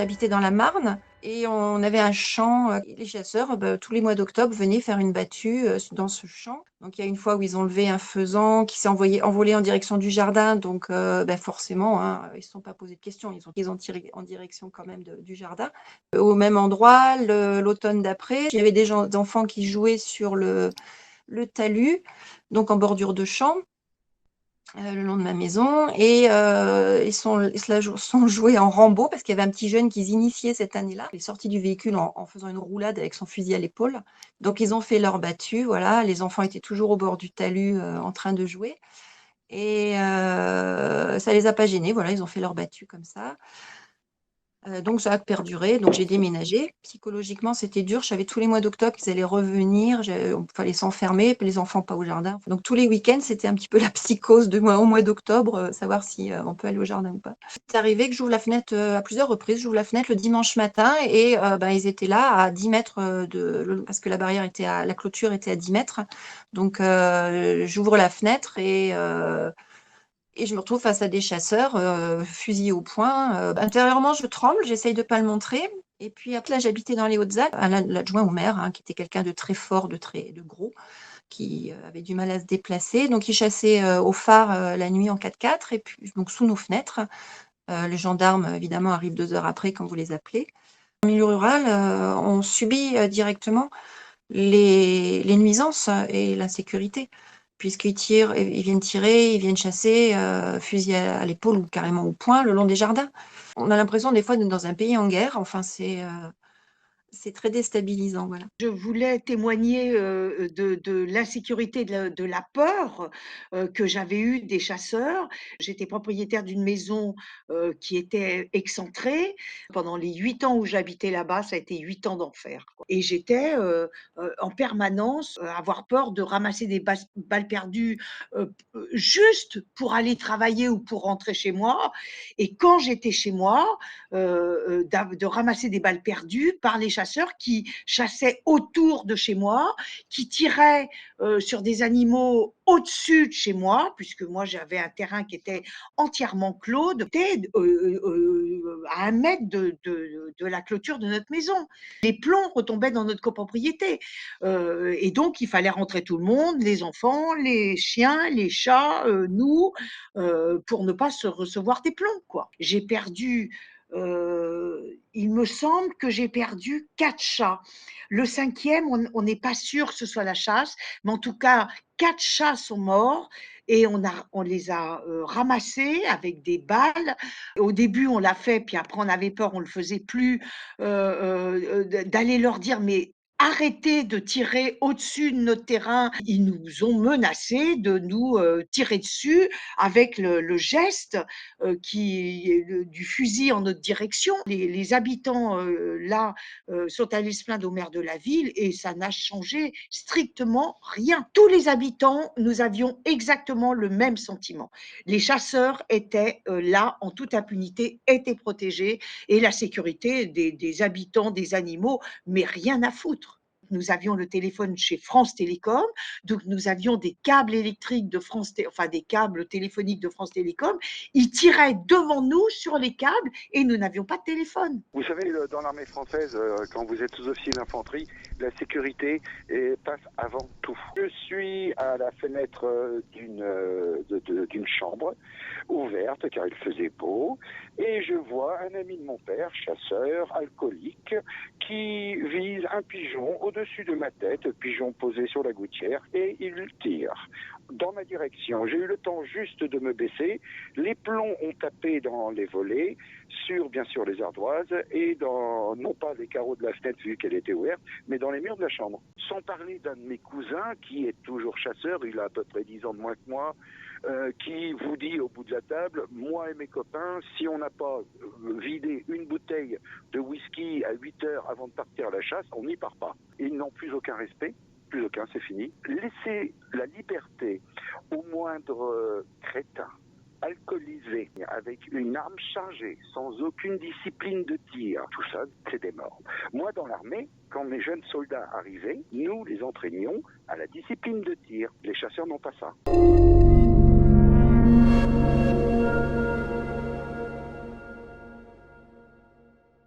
j'habitais dans la Marne et on avait un champ. Les chasseurs, tous les mois d'octobre, venaient faire une battue dans ce champ. Donc, il y a une fois où ils ont levé un faisan qui s'est envolé en direction du jardin. Donc, forcément, hein, ils ne se sont pas posé de questions. Ils ont tiré en direction quand même du jardin. Au même endroit, l'automne d'après, il y avait des enfants qui jouaient sur le talus, donc en bordure de champ. Le long de ma maison et ils se sont joués en Rambo parce qu'il y avait un petit jeune qu'ils initiaient cette année-là. Il est sorti du véhicule en faisant une roulade avec son fusil à l'épaule. Donc ils ont fait leur battue, voilà. Les enfants étaient toujours au bord du talus en train de jouer et ça les a pas gênés, voilà, ils ont fait leur battue comme ça. Donc ça a perduré, donc j'ai déménagé. Psychologiquement, c'était dur. Je savais tous les mois d'octobre qu'ils allaient revenir. Il fallait s'enfermer, les enfants pas au jardin. Donc tous les week-ends, c'était un petit peu la psychose au mois d'octobre, savoir si on peut aller au jardin ou pas. C'est arrivé que j'ouvre la fenêtre à plusieurs reprises. J'ouvre la fenêtre le dimanche matin et ils étaient là à 10 mètres parce que la clôture était à 10 mètres. Donc j'ouvre la fenêtre et je me retrouve face à des chasseurs, fusil au poing. Intérieurement, je tremble, j'essaye de ne pas le montrer. Et puis après, là, j'habitais dans les Hautes-Alpes, l'adjoint au maire, hein, qui était quelqu'un de très fort, de gros, qui avait du mal à se déplacer. Donc, il chassait au phare la nuit en 4x4, et puis donc sous nos fenêtres. Les gendarmes, évidemment, arrivent 2 heures après quand vous les appelez. En milieu rural, on subit directement les nuisances et l'insécurité, puisqu'ils tirent, ils viennent tirer, ils viennent chasser, fusil à l'épaule ou carrément au poing le long des jardins. On a l'impression des fois d'être dans un pays en guerre. Enfin, c'est très déstabilisant, voilà. Je voulais témoigner, de l'insécurité, de la peur, que j'avais eue des chasseurs. J'étais propriétaire d'une maison, qui était excentrée. Pendant les 8 ans où j'habitais là-bas, ça a été 8 ans d'enfer, quoi, et j'étais, en permanence, avoir peur de ramasser des balles perdues, juste pour aller travailler ou pour rentrer chez moi, et quand j'étais chez moi, de ramasser des balles perdues par les chasseurs qui chassaient autour de chez moi, qui tiraient sur des animaux au-dessus de chez moi, puisque moi j'avais un terrain qui était entièrement clos, à 1 mètre de la clôture de notre maison. Les plombs retombaient dans notre copropriété. Et donc il fallait rentrer tout le monde, les enfants, les chiens, les chats, nous, pour ne pas se recevoir des plombs, quoi. J'ai perdu, il me semble que j'ai perdu 4 chats. Le 5e, on n'est pas sûr que ce soit la chasse, mais en tout cas, 4 chats sont morts et on les a ramassés avec des balles. Au début, on l'a fait, puis après, on avait peur, on ne le faisait plus, d'aller leur dire, mais arrêtez de tirer au-dessus de notre terrain. Ils nous ont menacés de nous tirer dessus avec le geste du fusil en notre direction. Les habitants là sont allés se plaindre au maire de la ville et ça n'a changé strictement rien. Tous les habitants, nous avions exactement le même sentiment. Les chasseurs étaient là en toute impunité, étaient protégés et la sécurité des habitants, des animaux, mais rien à foutre. Nous avions le téléphone chez France Télécom, donc nous avions des câbles électriques enfin des câbles téléphoniques de France Télécom. Ils tiraient devant nous sur les câbles et nous n'avions pas de téléphone. Vous savez, dans l'armée française, quand vous êtes sous-officier d'infanterie, la sécurité passe avant tout. Je suis à la fenêtre d'une chambre ouverte, car il faisait beau, et je vois un ami de mon père, chasseur, alcoolique, qui vise un pigeon au-dessus de ma tête, pigeon posé sur la gouttière, et il tire dans ma direction. J'ai eu le temps juste de me baisser. Les plombs ont tapé dans les volets, sur bien sûr les ardoises et non pas les carreaux de la fenêtre vu qu'elle était ouverte, mais dans les murs de la chambre. Sans parler d'un de mes cousins qui est toujours chasseur, il a à peu près 10 ans de moins que moi, qui vous dit au bout de la table, moi et mes copains, si on n'a pas vidé une bouteille de whisky à 8 heures avant de partir à la chasse, on n'y part pas. Ils n'ont plus aucun respect. Plus aucun, c'est fini. Laissez la liberté au moindre crétin, alcoolisé, avec une arme chargée, sans aucune discipline de tir. Tout ça, c'est des morts. Moi, dans l'armée, quand mes jeunes soldats arrivaient, nous les entraînions à la discipline de tir. Les chasseurs n'ont pas ça.